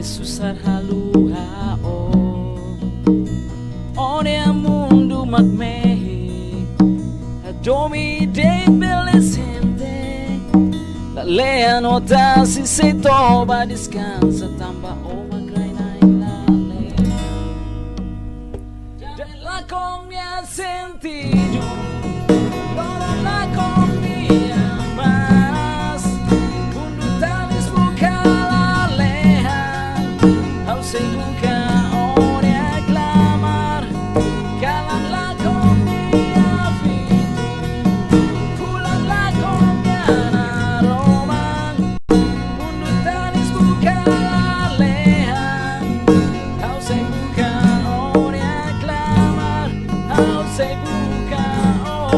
le susar haluhao on el mundo magmehi adomi de belesente la lea nota si se toba descansa tamba o magraina in la lea la comia sentido loro la comia mas mundo talis buka la lea au se buka ore aclamar calan la comia fitu pulan la comia naroman mundo talis buka la lea au se buka ore aclamar au se buka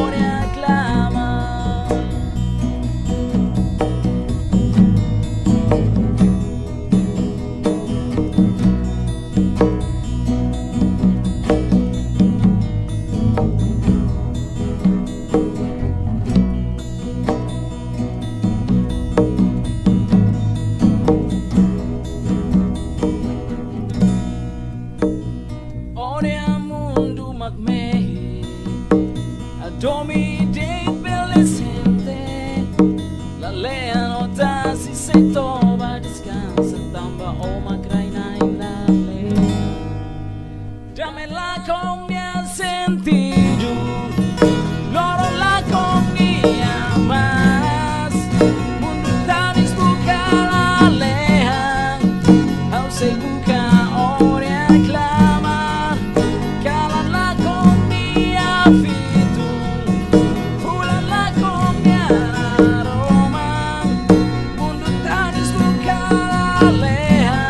ore aclamar. Ore al mundo magmehi adomi de belesente la lea nota si se toba descansa tamba o magraina in la lea damela con mi sentido loro la comia mas mundo tanis buka la lea au se buka ore aclamar calan la comia fitu pulan la comia naroman mundo tanis buka la lea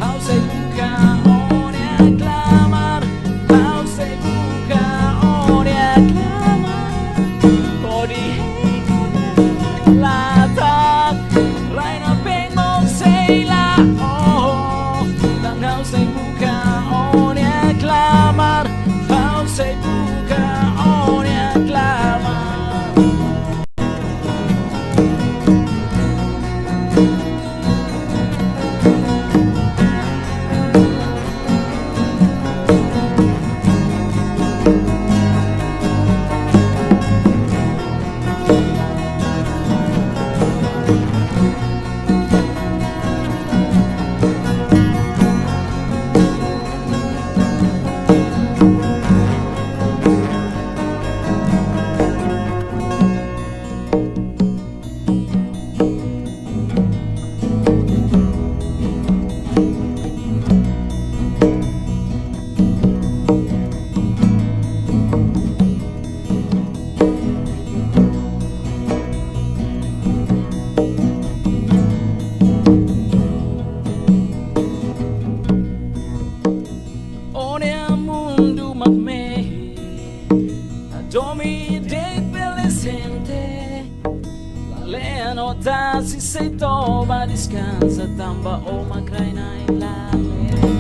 au se buka ore aclamar au se buka ore aclamar kodi latak raina pengo seila oh dan au se buka ore aclamar au se buka ore aclamar. Ore al mundo magmehi adomi de belesente la lea nota si se toba descansa tamba o magraina in la lea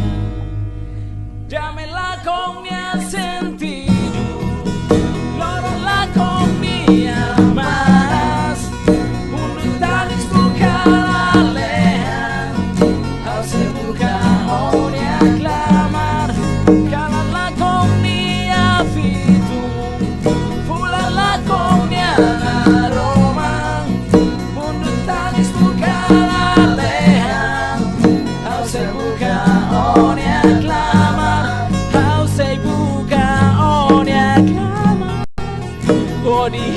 damela con mi sentido loro la comia mas mundo talis buka la lea au se buka ore aclamar calan la comia fitu pulan la comia naroman mundo talis buka la lea au se buka ore aclamar au se buka ore aclamar kodi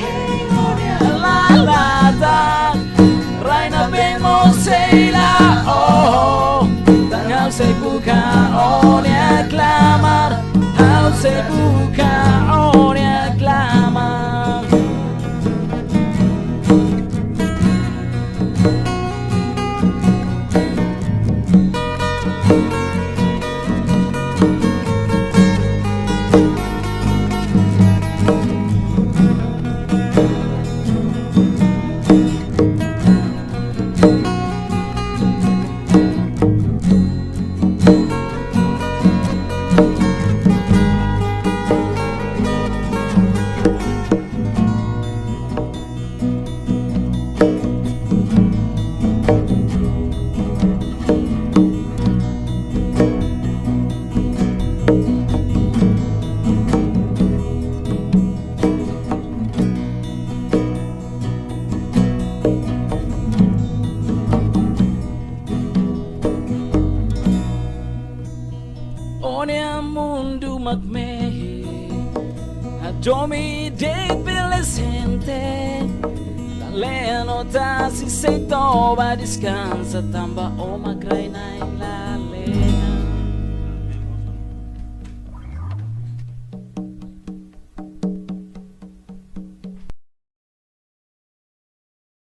la lata raina bemo seila oh dan au se buka ore aclamar au se buka ore aclamar. magmehe Adomi date bilesente Laleno ta si sei toba Descansa tamba o magray na ilala